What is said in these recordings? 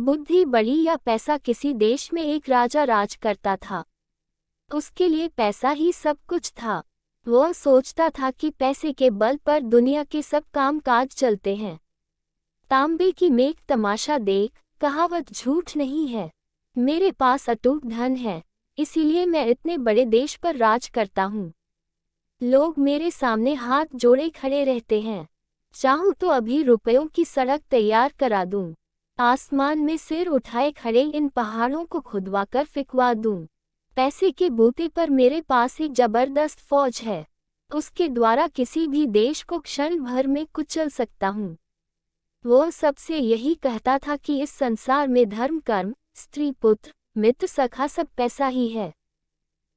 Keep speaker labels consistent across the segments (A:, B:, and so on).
A: बुद्धि बड़ी या पैसा। किसी देश में एक राजा राज करता था। उसके लिए पैसा ही सब कुछ था। वह सोचता था कि पैसे के बल पर दुनिया के सब काम काज चलते हैं। तांबे की मेघ तमाशा देख, कहावत झूठ नहीं है। मेरे पास अटूट धन है, इसीलिए मैं इतने बड़े देश पर राज करता हूँ। लोग मेरे सामने हाथ जोड़े खड़े रहते हैं। चाहूँ तो अभी रुपयों की सड़क तैयार करा दूँ। आसमान में सिर उठाए खड़े इन पहाड़ों को खुदवाकर फिकवा दूँ। पैसे के बूते पर मेरे पास एक जबरदस्त फौज है। उसके द्वारा किसी भी देश को क्षण भर में कुचल सकता हूँ। वो सबसे यही कहता था कि इस संसार में धर्म, कर्म, स्त्री, पुत्र, मित्र, सखा सब पैसा ही है।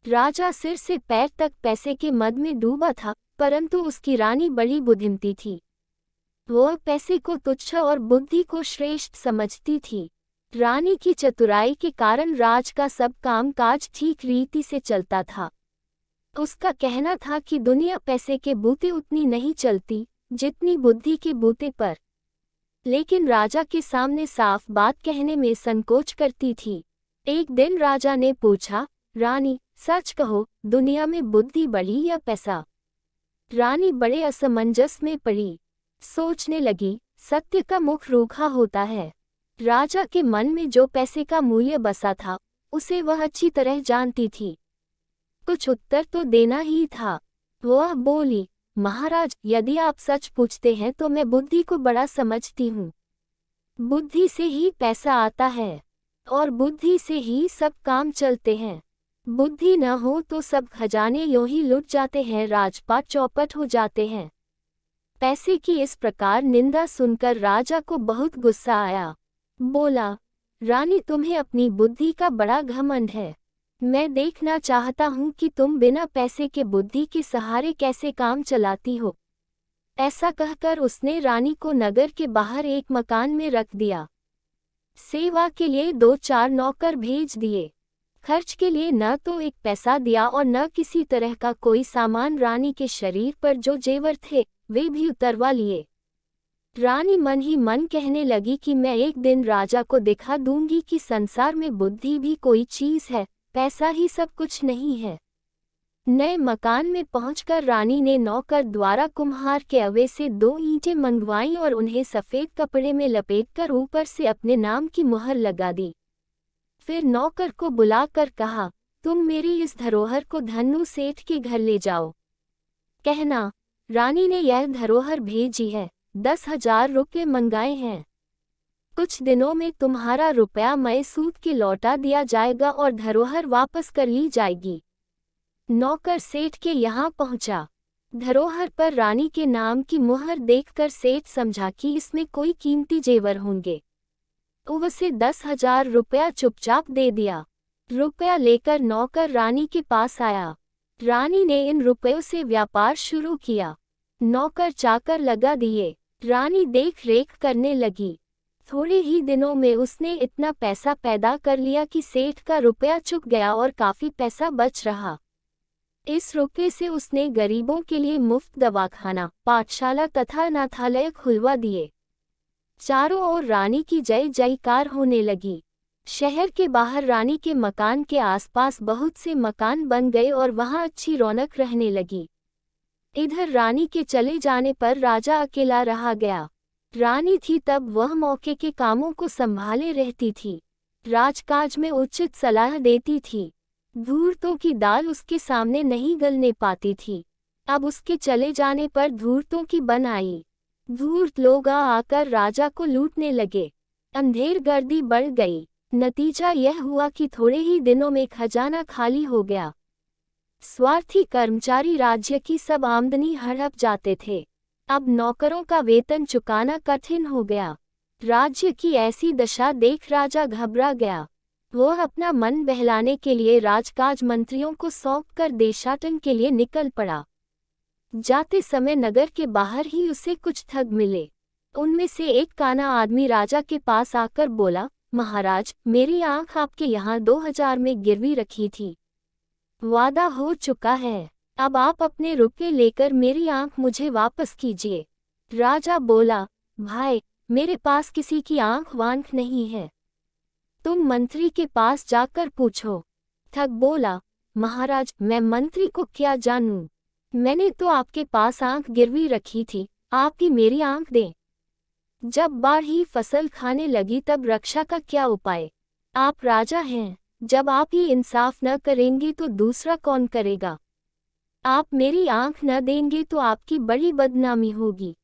A: राजा सिर से पैर तक पैसे के मद में डूबा था, परंतु उसकी रानी बड़ी बुद्धिमती थी। वह पैसे को तुच्छ और बुद्धि को श्रेष्ठ समझती थी। रानी की चतुराई के कारण राज का सब काम काज ठीक रीति से चलता था। उसका कहना था कि दुनिया पैसे के बूते उतनी नहीं चलती जितनी बुद्धि के बूते पर। लेकिन राजा के सामने साफ बात कहने में संकोच करती थी। एक दिन राजा ने पूछा, रानी सच कहो, दुनिया में बुद्धि बड़ी या पैसा? रानी बड़े असमंजस में पड़ी। सोचने लगी, सत्य का मुख रूखा होता है। राजा के मन में जो पैसे का मूल्य बसा था, उसे वह अच्छी तरह जानती थी। कुछ उत्तर तो देना ही था। वह बोली, महाराज, यदि आप सच पूछते हैं तो मैं बुद्धि को बड़ा समझती हूँ। बुद्धि से ही पैसा आता है और बुद्धि से ही सब काम चलते हैं। बुद्धि न हो तो सब खजाने यूं ही लुट जाते हैं, राजपाट चौपट हो जाते हैं। पैसे की इस प्रकार निंदा सुनकर राजा को बहुत गुस्सा आया। बोला, रानी, तुम्हें अपनी बुद्धि का बड़ा घमंड है। मैं देखना चाहता हूँ कि तुम बिना पैसे के बुद्धि के सहारे कैसे काम चलाती हो। ऐसा कहकर उसने रानी को नगर के बाहर एक मकान में रख दिया। सेवा के लिए 2-4 नौकर भेज दिए। खर्च के लिए न तो एक पैसा दिया और न किसी तरह का कोई सामान। रानी के शरीर पर जो जेवर थे वे भी उतरवा लिए। रानी मन ही मन कहने लगी कि मैं एक दिन राजा को दिखा दूंगी कि संसार में बुद्धि भी कोई चीज है, पैसा ही सब कुछ नहीं है। नए मकान में पहुंचकर रानी ने नौकर द्वारा कुम्हार के अवे से 2 ईंटें मंगवाईं और उन्हें सफ़ेद कपड़े में लपेटकर ऊपर से अपने नाम की मुहर लगा दी। फिर नौकर को बुलाकर कहा, तुम मेरी इस धरोहर को धन्नू सेठ के घर ले जाओ। कहना, रानी ने यह धरोहर भेजी है, 10,000 रुपये मंगाए हैं। कुछ दिनों में तुम्हारा रुपया मैं सूद के लौटा दिया जाएगा और धरोहर वापस कर ली जाएगी। नौकर सेठ के यहाँ पहुँचा। धरोहर पर रानी के नाम की मुहर देखकर सेठ समझा कि इसमें कोई कीमती जेवर होंगे। उसे 10,000 रुपया चुपचाप दे दिया। रुपया लेकर नौकर रानी के पास आया। रानी ने इन रुपयों से व्यापार शुरू किया। नौकर चाकर लगा दिए। रानी देख रेख करने लगी। थोड़े ही दिनों में उसने इतना पैसा पैदा कर लिया कि सेठ का रुपया चुक गया और काफी पैसा बच रहा। इस रुपये से उसने गरीबों के लिए मुफ्त दवाखाना, पाठशाला तथा अनाथालय खुलवा दिए। चारों ओर रानी की जय जयकार होने लगी। शहर के बाहर रानी के मकान के आसपास बहुत से मकान बन गए और वहां अच्छी रौनक रहने लगी। इधर रानी के चले जाने पर राजा अकेला रहा गया। रानी थी तब वह मौके के कामों को संभाले रहती थी। राजकाज में उचित सलाह देती थी। धूर्तों की दाल उसके सामने नहीं गलने पाती थी। अब उसके चले जाने पर धूर्तों की बन आई। धूर्त लोग आकर राजा को लूटने लगे। अंधेर गर्दी बढ़ गई। नतीजा यह हुआ कि थोड़े ही दिनों में खजाना खाली हो गया। स्वार्थी कर्मचारी राज्य की सब आमदनी हड़प जाते थे। अब नौकरों का वेतन चुकाना कठिन हो गया। राज्य की ऐसी दशा देख राजा घबरा गया। वह अपना मन बहलाने के लिए राजकाज मंत्रियों को सौंपकर देशाटन के लिए निकल पड़ा। जाते समय नगर के बाहर ही उसे कुछ ठग मिले। उनमें से एक काना आदमी राजा के पास आकर बोला, महाराज, मेरी आंख आपके यहाँ 2,000 में गिरवी रखी थी। वादा हो चुका है। अब आप अपने रुपये लेकर मेरी आंख मुझे वापस कीजिए। राजा बोला, भाई, मेरे पास किसी की आंख वांख नहीं है। तुम मंत्री के पास जाकर पूछो। ठग बोला, महाराज मैं मंत्री को क्या जानूं? मैंने तो आपके पास आंख गिरवी रखी थी, आप ही मेरी आंख दें। जब बाढ़ ही फसल खाने लगी तब रक्षा का क्या उपाय? आप राजा हैं, जब आप ही इंसाफ न करेंगे तो दूसरा कौन करेगा? आप मेरी आंख न देंगे तो आपकी बड़ी बदनामी होगी।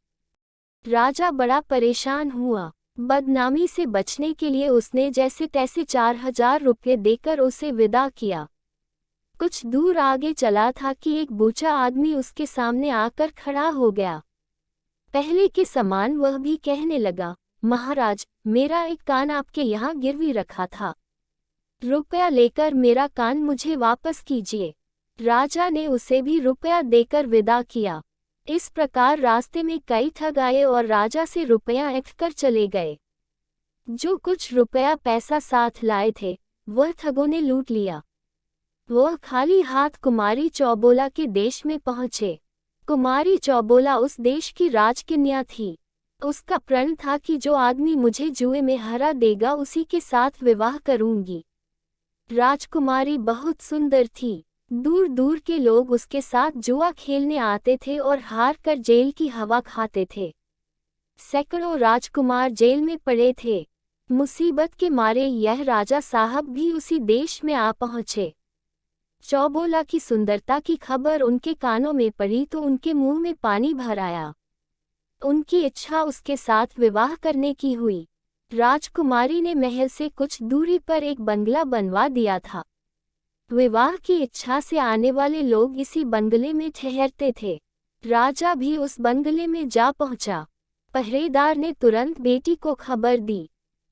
A: राजा बड़ा परेशान हुआ। बदनामी से बचने के लिए उसने जैसे तैसे 4,000 रुपये देकर उसे विदा किया। कुछ दूर आगे चला था कि एक बूढ़ा आदमी उसके सामने आकर खड़ा हो गया। पहले के समान वह भी कहने लगा, महाराज मेरा एक कान आपके यहाँ गिरवी रखा था, रुपया लेकर मेरा कान मुझे वापस कीजिए। राजा ने उसे भी रुपया देकर विदा किया। इस प्रकार रास्ते में कई ठग आए और राजा से रुपया ऐंठ कर चले गए। जो कुछ रुपया पैसा साथ लाए थे वह ठगों ने लूट लिया। वह खाली हाथ कुमारी चौबोला के देश में पहुंचे। कुमारी चौबोला उस देश की राजकन्या थी। उसका प्रण था कि जो आदमी मुझे जुए में हरा देगा उसी के साथ विवाह करूंगी। राजकुमारी बहुत सुंदर थी। दूर दूर के लोग उसके साथ जुआ खेलने आते थे और हार कर जेल की हवा खाते थे। सैकड़ों राजकुमार जेल में पड़े थे। मुसीबत के मारे यह राजा साहब भी उसी देश में आ पहुंचे। चौबोला की सुंदरता की खबर उनके कानों में पड़ी तो उनके मुंह में पानी भर आया। उनकी इच्छा उसके साथ विवाह करने की हुई। राजकुमारी ने महल से कुछ दूरी पर एक बंगला बनवा दिया था। विवाह की इच्छा से आने वाले लोग इसी बंगले में ठहरते थे। राजा भी उस बंगले में जा पहुंचा। पहरेदार ने तुरंत बेटी को खबर दी।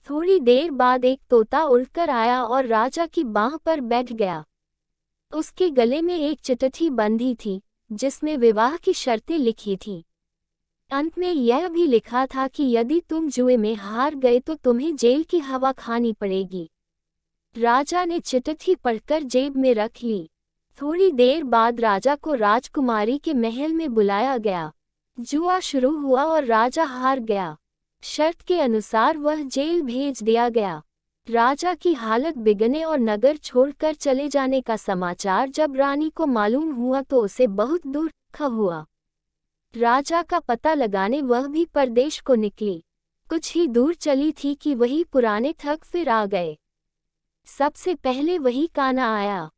A: थोड़ी देर बाद एक तोता उड़कर आया और राजा की बाह पर बैठ गया। उसके गले में एक चिट्ठी बंधी थी जिसमें विवाह की शर्तें लिखी थीं। अंत में यह भी लिखा था कि यदि तुम जुए में हार गए तो तुम्हें जेल की हवा खानी पड़ेगी। राजा ने चिट्ठी पढ़कर जेब में रख ली। थोड़ी देर बाद राजा को राजकुमारी के महल में बुलाया गया। जुआ शुरू हुआ और राजा हार गया। शर्त के अनुसार वह जेल भेज दिया गया। राजा की हालत बिगड़ने और नगर छोड़कर चले जाने का समाचार जब रानी को मालूम हुआ तो उसे बहुत दुख हुआ। राजा का पता लगाने वह भी परदेश को निकली। कुछ ही दूर चली थी कि वही पुराने ठग फिर आ गए। सबसे पहले वही काना आया।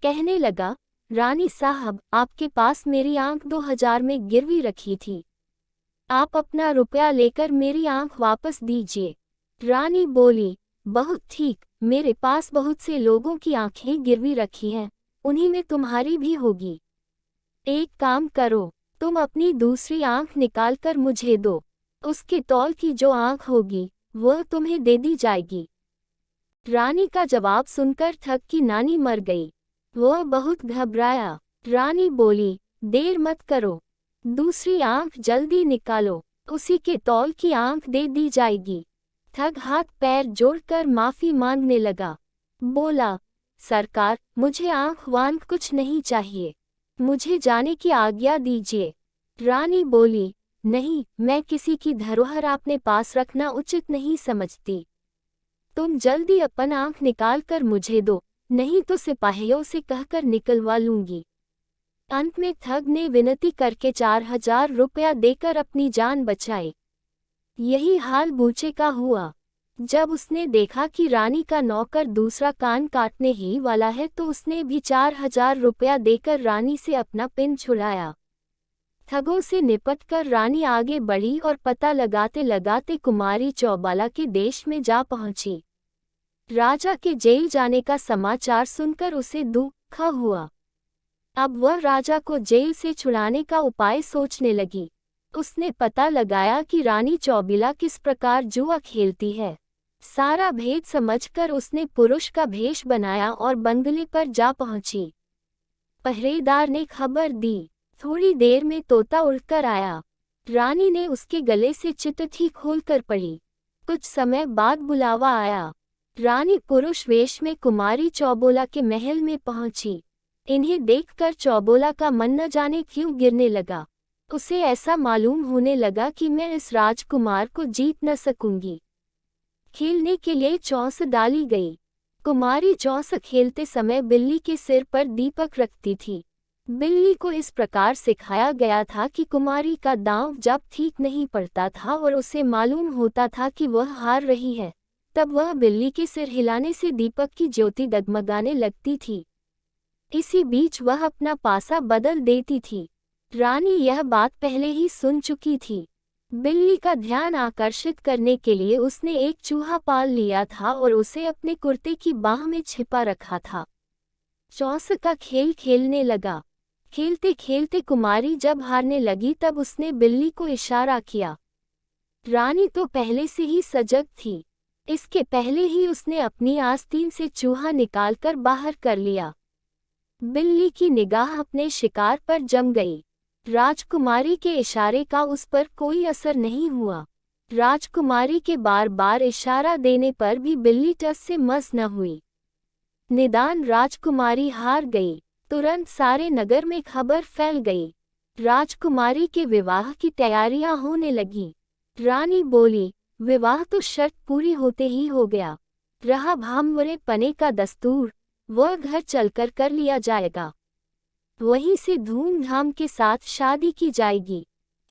A: कहने लगा, रानी साहब आपके पास मेरी आंख 2,000 में गिरवी रखी थी, आप अपना रुपया लेकर मेरी आंख वापस दीजिए। रानी बोली, बहुत ठीक, मेरे पास बहुत से लोगों की आंखें गिरवी रखी हैं, उन्हीं में तुम्हारी भी होगी। एक काम करो, तुम अपनी दूसरी आंख निकालकर मुझे दो, उसके तौल की जो आंख होगी वह तुम्हें दे दी जाएगी। रानी का जवाब सुनकर ठग की नानी मर गई। वह बहुत घबराया। रानी बोली, देर मत करो, दूसरी आंख जल्दी निकालो, उसी के तौल की आंख दे दी जाएगी। ठग हाथ पैर जोड़कर माफी मांगने लगा। बोला, सरकार मुझे आंख वांख कुछ नहीं चाहिए, मुझे जाने की आज्ञा दीजिए। रानी बोली, नहीं, मैं किसी की धरोहर अपने पास रखना उचित नहीं समझती। तुम जल्दी अपन आंख निकाल कर मुझे दो, नहीं तो सिपाहियों से कहकर निकलवा लूंगी। अंत में ठग ने विनती करके 4,000 रुपया देकर अपनी जान बचाई। यही हाल बूचे का हुआ। जब उसने देखा कि रानी का नौकर दूसरा कान काटने ही वाला है तो उसने भी 4,000 रुपया देकर रानी से अपना पिन छुड़ाया। ठगों से निपटकर रानी आगे बढ़ी और पता लगाते लगाते कुमारी चौबाला के देश में जा पहुंची। राजा के जेल जाने का समाचार सुनकर उसे दुख हुआ। अब वह राजा को जेल से छुड़ाने का उपाय सोचने लगी। उसने पता लगाया कि रानी चौबीला किस प्रकार जुआ खेलती है। सारा भेद समझकर उसने पुरुष का भेष बनाया और बंगले पर जा पहुंची। पहरेदार ने खबर दी। थोड़ी देर में तोता उड़कर आया। रानी ने उसके गले से चिट्ठी खोलकर पढ़ी। कुछ समय बाद बुलावा आया। रानी पुरुष वेश में कुमारी चौबोला के महल में पहुंची। इन्हें देखकर चौबोला का मन न जाने क्यों गिरने लगा। उसे ऐसा मालूम होने लगा कि मैं इस राजकुमार को जीत न सकूंगी। खेलने के लिए चौंस डाली गई। कुमारी चौंस खेलते समय बिल्ली के सिर पर दीपक रखती थी। बिल्ली को इस प्रकार सिखाया गया था कि कुमारी का दांव जब ठीक नहीं पड़ता था और उसे मालूम होता था कि वह हार रही है, तब वह बिल्ली के सिर हिलाने से दीपक की ज्योति डगमगाने लगती थी। इसी बीच वह अपना पासा बदल देती थी। रानी यह बात पहले ही सुन चुकी थी। बिल्ली का ध्यान आकर्षित करने के लिए उसने एक चूहा पाल लिया था और उसे अपने कुर्ते की बाह में छिपा रखा था। चौंस का खेल खेलने लगा। खेलते खेलते कुमारी जब हारने लगी तब उसने बिल्ली को इशारा किया। रानी तो पहले से ही सजग थी। इसके पहले ही उसने अपनी आस्तीन से चूहा निकालकर बाहर कर लिया। बिल्ली की निगाह अपने शिकार पर जम गई। राजकुमारी के इशारे का उस पर कोई असर नहीं हुआ। राजकुमारी के बार बार इशारा देने पर भी बिल्ली टस से मस न हुई। निदान राजकुमारी हार गई। तुरंत सारे नगर में खबर फैल गई। राजकुमारी के विवाह की तैयारियां होने लगी। रानी बोली, विवाह तो शर्त पूरी होते ही हो गया। रहा भामवरे पने का दस्तूर, वह घर चलकर कर लिया जाएगा। वहीं से धूमधाम के साथ शादी की जाएगी।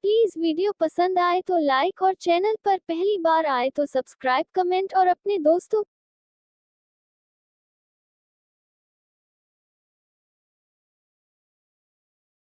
A: प्लीज वीडियो पसंद आए तो लाइक और चैनल पर पहली बार आए तो सब्सक्राइब, कमेंट और अपने दोस्तों